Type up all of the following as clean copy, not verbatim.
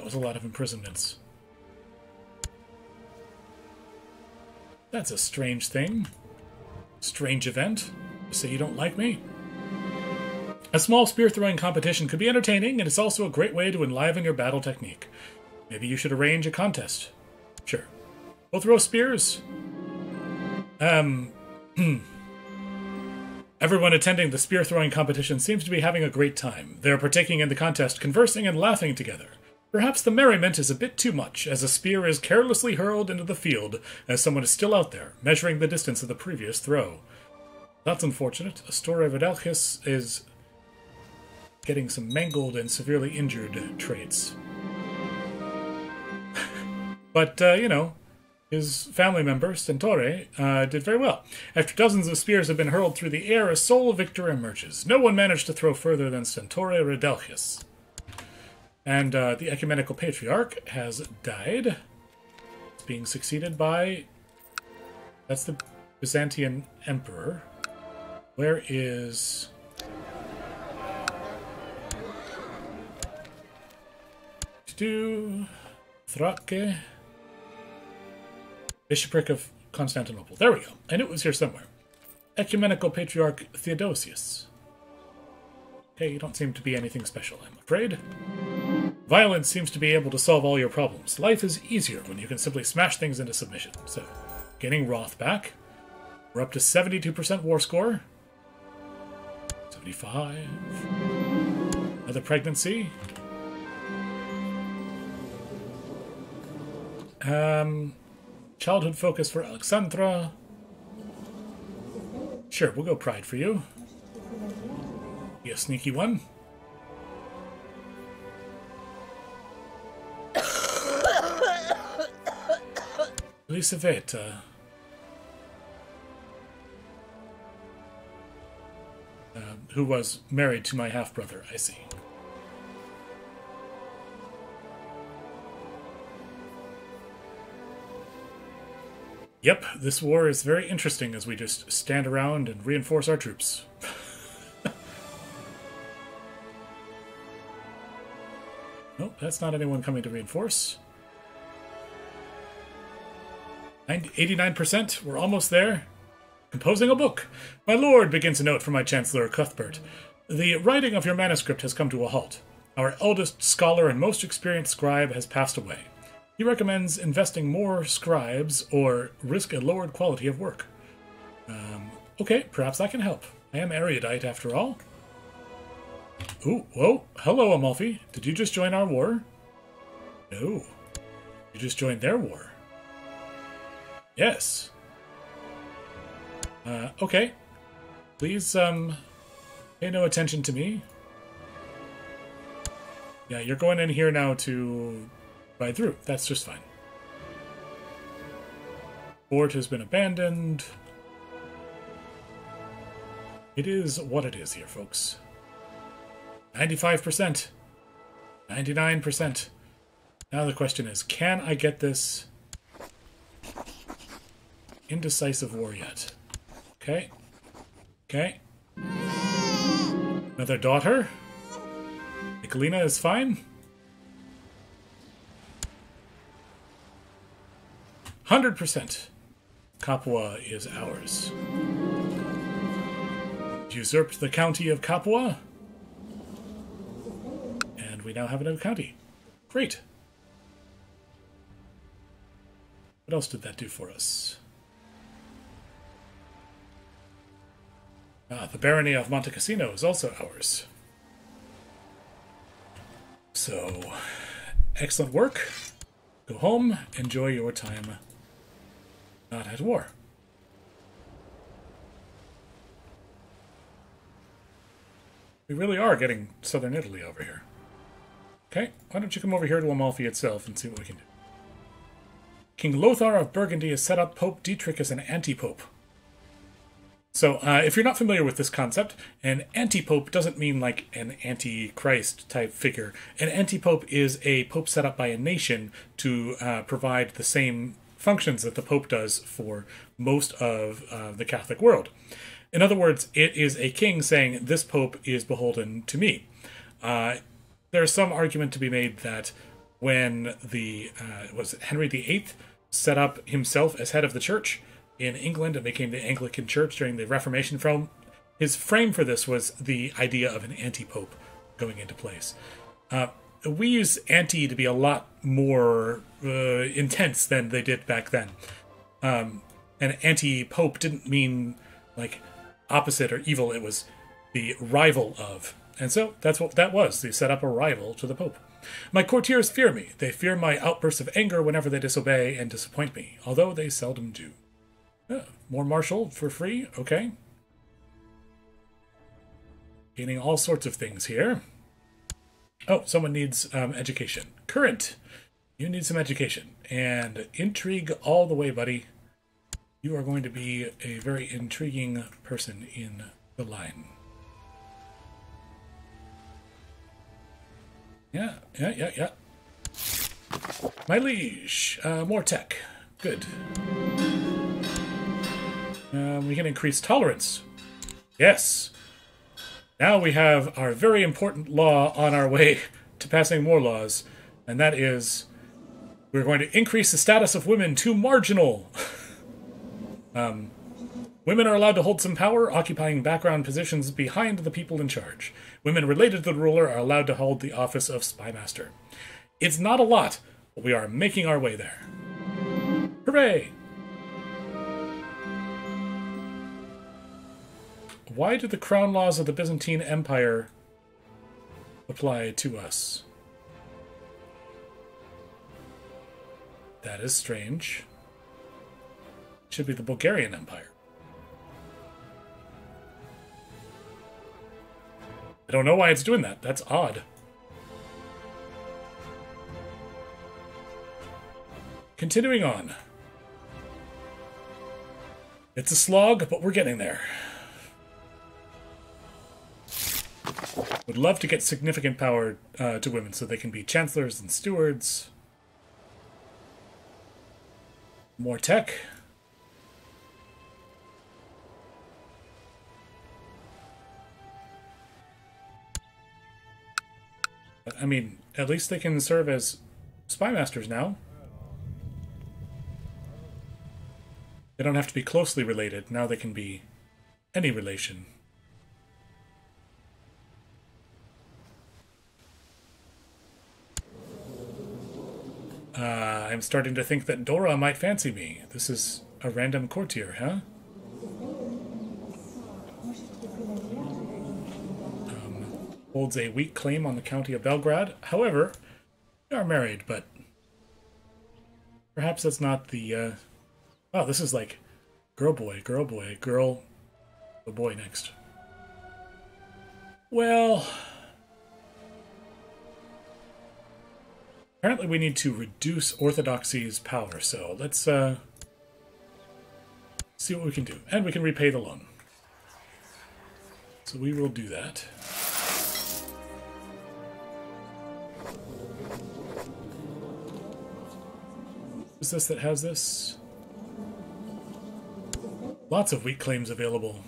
was a lot of imprisonments. That's a strange thing. Strange event. Say you don't like me? A small spear-throwing competition could be entertaining, and it's also a great way to enliven your battle technique. Maybe you should arrange a contest. Sure. We'll throw spears? Everyone attending the spear-throwing competition seems to be having a great time. They are partaking in the contest, conversing and laughing together. Perhaps the merriment is a bit too much, as a spear is carelessly hurled into the field as someone is still out there, measuring the distance of the previous throw. That's unfortunate. Astor Videlchis is getting some mangled and severely injured traits. But, you know, his family member, Stentore, did very well. After dozens of spears have been hurled through the air, a sole victor emerges. No one managed to throw further than Stentore Videlchis. And the Ecumenical Patriarch has died. It's being succeeded by... That's the Byzantine Emperor. Where is... Thrake... Bishopric of Constantinople. There we go. I knew it was here somewhere. Ecumenical Patriarch Theodosius. Okay, you don't seem to be anything special, I'm afraid. Violence seems to be able to solve all your problems. Life is easier when you can simply smash things into submission. So, getting Roth back. We're up to 72% war score. 75. Another pregnancy. Childhood focus for Alexandra. Sure, we'll go pride for you. Be a sneaky one. Elisaveta. Who was married to my half-brother, I see. Yep, this war is very interesting as we just stand around and reinforce our troops. Nope, that's not anyone coming to reinforce. 89%, we're almost there. Composing a book. My lord, begins a note from my Chancellor Cuthbert. The writing of your manuscript has come to a halt. Our eldest scholar and most experienced scribe has passed away. He recommends investing more scribes or risk a lowered quality of work. Okay, perhaps I can help. I am erudite after all. Ooh, whoa. Hello, Amalfi. Did you just join our war? No. You just joined their war. Yes. Okay. Please, pay no attention to me. Yeah, you're going in here now to... ride through. That's just fine. Fort has been abandoned. It is what it is here, folks. 95%. 99%. Now the question is, can I get this indecisive war yet? Okay. Okay. Another daughter. Nicolina is fine. 100%. Capua is ours. Usurped the county of Capua. And we now have another county. Great. What else did that do for us? The barony of Monte Cassino is also ours. So, excellent work. Go home, enjoy your time not at war. We really are getting southern Italy over here. Okay, why don't you come over here to Amalfi itself and see what we can do. King Lothar of Burgundy has set up Pope Dietrich as an anti-pope. So, if you're not familiar with this concept, an anti-pope doesn't mean like an anti-Christ type figure. An anti-pope is a pope set up by a nation to provide the same functions that the pope does for most of the Catholic world. In other words, it is a king saying, this pope is beholden to me. There's some argument to be made that when the was it Henry VIII set up himself as head of the church in England and became the Anglican Church during the Reformation. His frame for this was the idea of an anti-pope going into place. We use anti to be a lot more intense than they did back then. An anti-pope didn't mean like opposite or evil. It was the rival of. And so that's what that was. They set up a rival to the pope. My courtiers fear me. They fear my outbursts of anger whenever they disobey and disappoint me, although they seldom do. More martial for free? Okay. Gaining all sorts of things here. Oh, someone needs education. Current. You need some education. And intrigue all the way, buddy. You are going to be a very intriguing person in the line. Yeah. My liege. More tech. Good. We can increase tolerance. Yes. Now we have our very important law on our way to passing more laws, and that is we're going to increase the status of women to marginal. Women are allowed to hold some power, occupying background positions behind the people in charge. Women related to the ruler are allowed to hold the office of spymaster. It's not a lot, but we are making our way there. Hooray! Why do the crown laws of the Byzantine Empire apply to us? That is strange. It should be the Bulgarian Empire. I don't know why it's doing that. That's odd. Continuing on. It's a slog, but we're getting there. Would love to get significant power to women so they can be chancellors and stewards. More tech. I mean, at least they can serve as spymasters now. They don't have to be closely related. Now they can be any relation. I'm starting to think that Dora might fancy me. This is a random courtier, huh? Holds a weak claim on the county of Belgrade. However, we are married, but perhaps that's not the... Oh, this is like girl, boy, girl, the boy next. Well... Apparently we need to reduce Orthodoxy's power, so let's see what we can do. And we can repay the loan. So we will do that. Who's this that has this? Lots of weak claims available.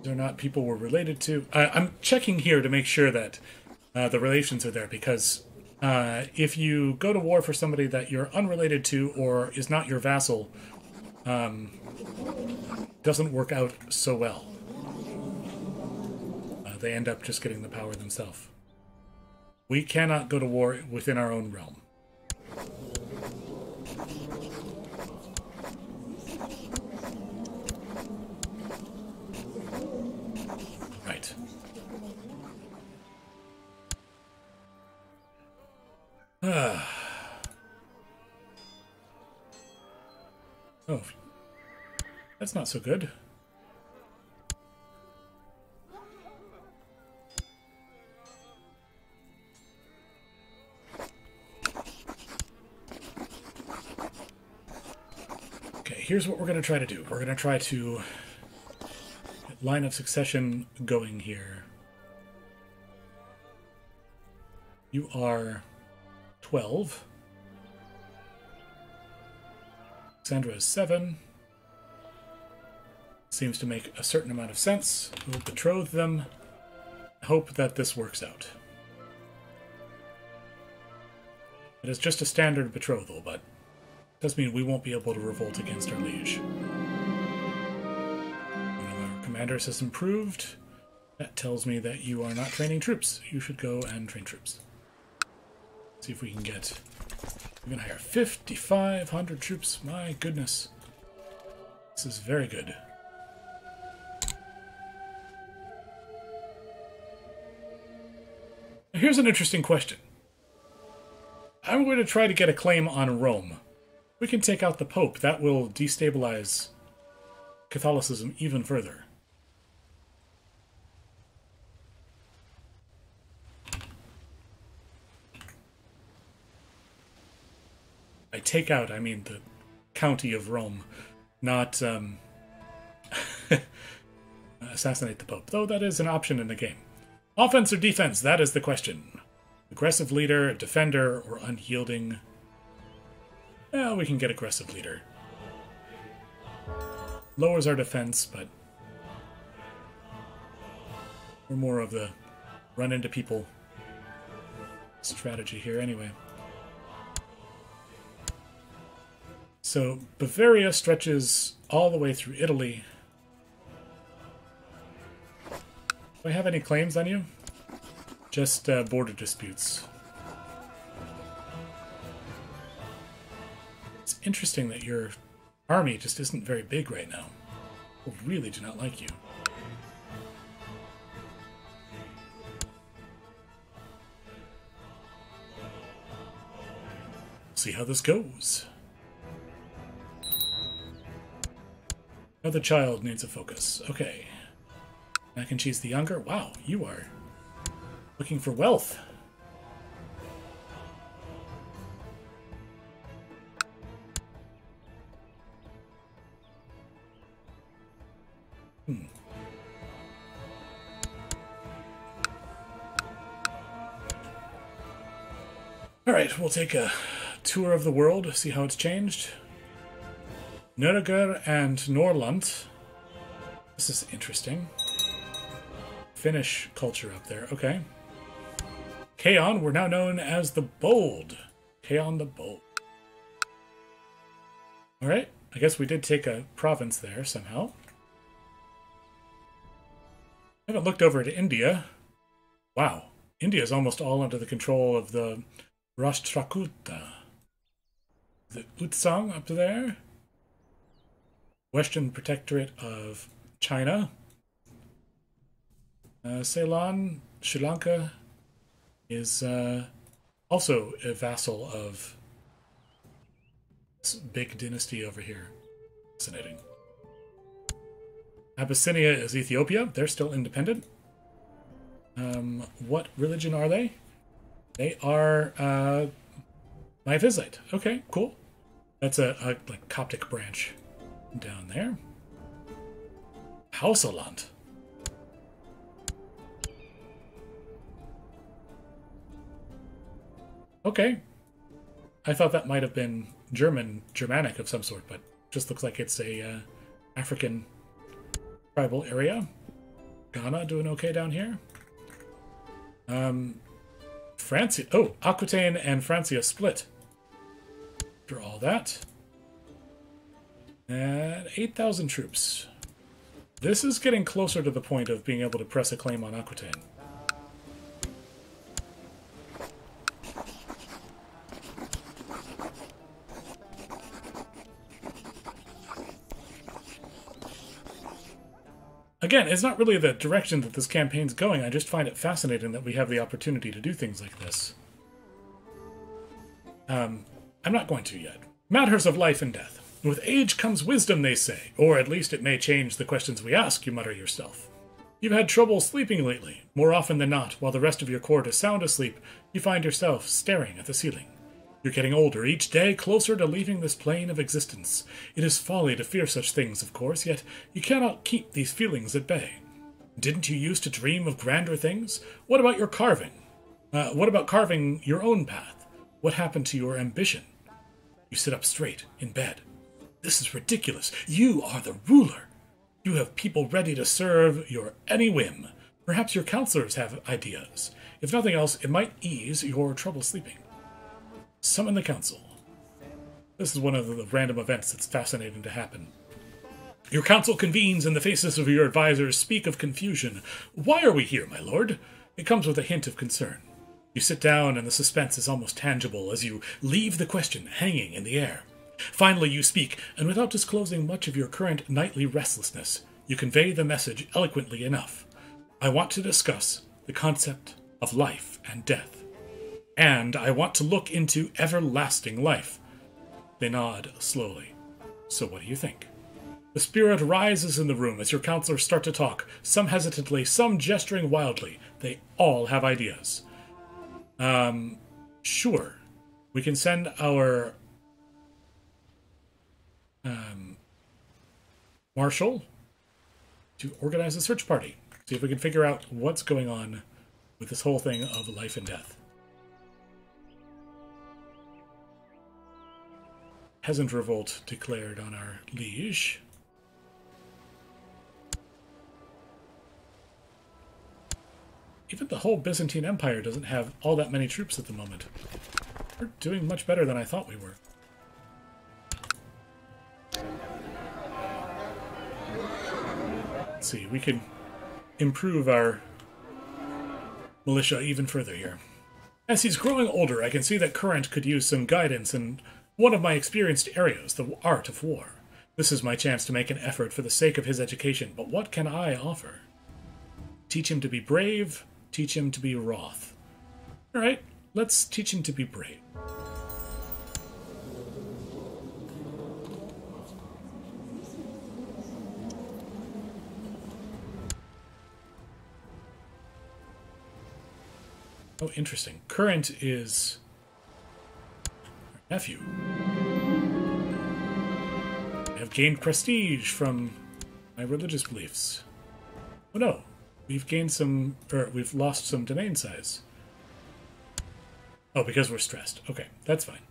They're not people we're related to. I'm checking here to make sure that the relations are there, because if you go to war for somebody that you're unrelated to or is not your vassal, doesn't work out so well. They end up just getting the power themselves. We cannot go to war within our own realm. Right. Oh, that's not so good. Okay, here's what we're going to try to do. We're going to try to get line of succession going here. You are 12. Alexandra is 7. Seems to make a certain amount of sense. We'll betroth them. Hope that this works out. It is just a standard betrothal, but it does mean we won't be able to revolt against our liege. One of our commanders has improved. That tells me that you are not training troops. You should go and train troops. See if we can get... We're going to hire 5,500 troops. My goodness. This is very good. Here's an interesting question. I'm going to try to get a claim on Rome. We can take out the Pope. That will destabilize Catholicism even further. By take out, I mean the county of Rome, not assassinate the Pope. Though that is an option in the game. Offense or defense? That is the question. Aggressive leader, defender, or unyielding? Well, we can get aggressive leader. Lowers our defense, but we're more of the run into people strategy here anyway. So Bavaria stretches all the way through Italy. Do I have any claims on you? Just border disputes. It's interesting that your army just isn't very big right now. People really do not like you. See how this goes. Another child needs a focus. Okay. Mac and Cheese the Younger. Wow, you are looking for wealth. Alright, we'll take a tour of the world, see how it's changed. Nürnberg and Norrland. This is interesting. Finnish culture up there. Okay. Kaon, we're now known as the Bold. Kaon the Bold. Alright, I guess we did take a province there somehow. I haven't looked over to India. Wow. India is almost all under the control of the Rashtrakuta. The Utsang up there. Western Protectorate of China. Ceylon, Sri Lanka, is also a vassal of this big dynasty over here. Fascinating. Abyssinia is Ethiopia. They're still independent. What religion are they? They are Miaphysite. Okay, cool. That's a like Coptic branch down there. Hausaland. Okay. I thought that might have been Germanic of some sort, but just looks like it's a African tribal area. Ghana doing okay down here. Francia. Oh, Aquitaine and Francia split. After all that. And 8,000 troops. This is getting closer to the point of being able to press a claim on Aquitaine. Again, it's not really the direction that this campaign's going. I just find it fascinating that we have the opportunity to do things like this. I'm not going to yet. Matters of life and death. With age comes wisdom, they say. Or at least it may change the questions we ask, you mutter yourself. You've had trouble sleeping lately. More often than not, while the rest of your court is sound asleep, you find yourself staring at the ceiling. You're getting older, each day closer to leaving this plane of existence. It is folly to fear such things, of course, yet you cannot keep these feelings at bay. Didn't you used to dream of grander things? What about your carving? What about carving your own path? What happened to your ambition? You sit up straight, in bed. This is ridiculous. You are the ruler. You have people ready to serve your any whim. Perhaps your counselors have ideas. If nothing else, it might ease your trouble sleeping. Summon the council. This is one of the random events that's fascinating to happen. Your council convenes, and the faces of your advisors speak of confusion. Why are we here, my lord? It comes with a hint of concern. You sit down, and the suspense is almost tangible as you leave the question hanging in the air. Finally, you speak, and without disclosing much of your current nightly restlessness, you convey the message eloquently enough. I want to discuss the concept of life and death, and I want to look into everlasting life. They nod slowly. So what do you think? The spirit rises in the room as your counselors start to talk, some hesitantly, some gesturing wildly. They all have ideas. Sure. We can send our marshal to organize a search party. See if we can figure out what's going on with this whole thing of life and death. Peasant revolt declared on our liege. Even the whole Byzantine Empire doesn't have all that many troops at the moment. We're doing much better than I thought we were. Let's see, we can improve our militia even further here. As he's growing older, I can see that Current could use some guidance in one of my experienced areas, the art of war. This is my chance to make an effort for the sake of his education, but what can I offer? Teach him to be brave, teach him to be wroth. Alright, let's teach him to be brave. Oh, interesting. Current is our nephew. I have gained prestige from my religious beliefs. Oh no, we've gained some, or we've lost some domain size. Oh, because we're stressed. Okay, that's fine.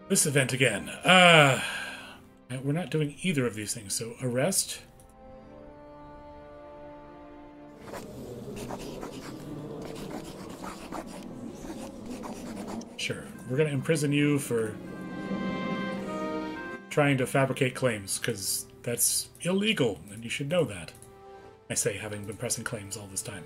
This event again. We're not doing either of these things, so arrest. Sure, we're going to imprison you for trying to fabricate claims, because that's illegal, and you should know that. I say, having been pressing claims all this time.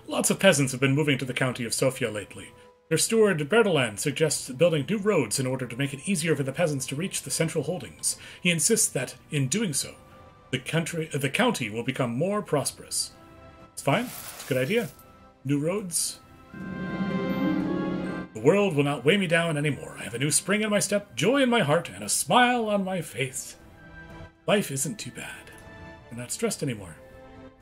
Lots of peasants have been moving to the county of Sofia lately. Their steward, Bertalan, suggests building new roads in order to make it easier for the peasants to reach the central holdings. He insists that, in doing so, the county will become more prosperous. It's fine. It's a good idea. New roads. The world will not weigh me down anymore. I have a new spring in my step, joy in my heart, and a smile on my face. Life isn't too bad. I'm not stressed anymore.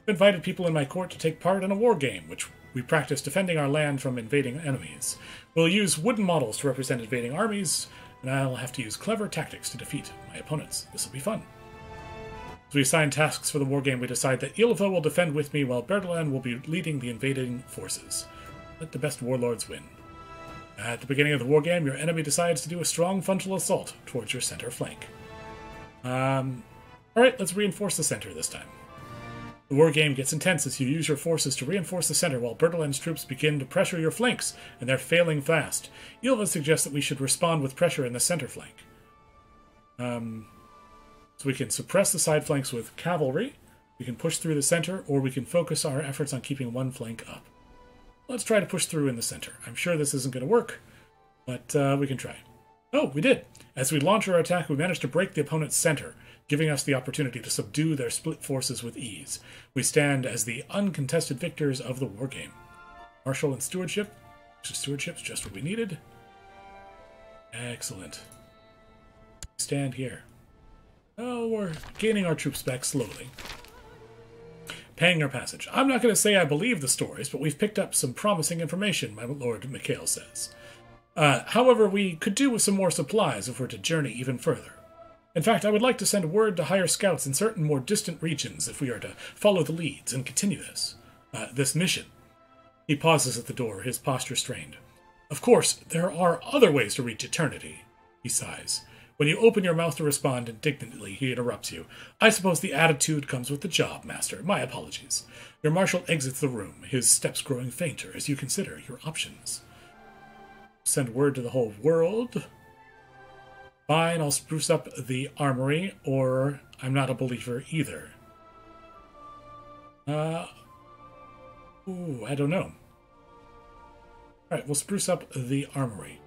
I've invited people in my court to take part in a war game, which we practice defending our land from invading enemies. We'll use wooden models to represent invading armies, and I'll have to use clever tactics to defeat my opponents. This will be fun. As we assign tasks for the wargame, we decide that Ilva will defend with me, while Bertalan will be leading the invading forces. Let the best warlords win. At the beginning of the wargame, your enemy decides to do a strong frontal assault towards your center flank. Alright, let's reinforce the center this time. The wargame gets intense as you use your forces to reinforce the center while Bertalan's troops begin to pressure your flanks, and they're failing fast. Ilva suggests that we should respond with pressure in the center flank. So we can suppress the side flanks with cavalry, we can push through the center, or we can focus our efforts on keeping one flank up. Let's try to push through in the center. I'm sure this isn't going to work, but we can try. Oh, we did! As we launch our attack, we managed to break the opponent's center, giving us the opportunity to subdue their split forces with ease. We stand as the uncontested victors of the wargame. Marshal and stewardship. Stewardship's just what we needed. Excellent. Stand here. Oh, we're gaining our troops back slowly. Paying our passage. I'm not going to say I believe the stories, but we've picked up some promising information, my Lord Mikhail says. However, we could do with some more supplies if we're to journey even further. In fact, I would like to send word to hire scouts in certain more distant regions if we are to follow the leads and continue this mission. He pauses at the door, his posture strained. Of course, there are other ways to reach eternity, he sighs. When you open your mouth to respond indignantly, he interrupts you. I suppose the attitude comes with the job, master. My apologies. Your marshal exits the room, his steps growing fainter as you consider your options. Send word to the whole world. Fine, I'll spruce up the armory, or I'm not a believer either. I don't know. Alright, we'll spruce up the armory.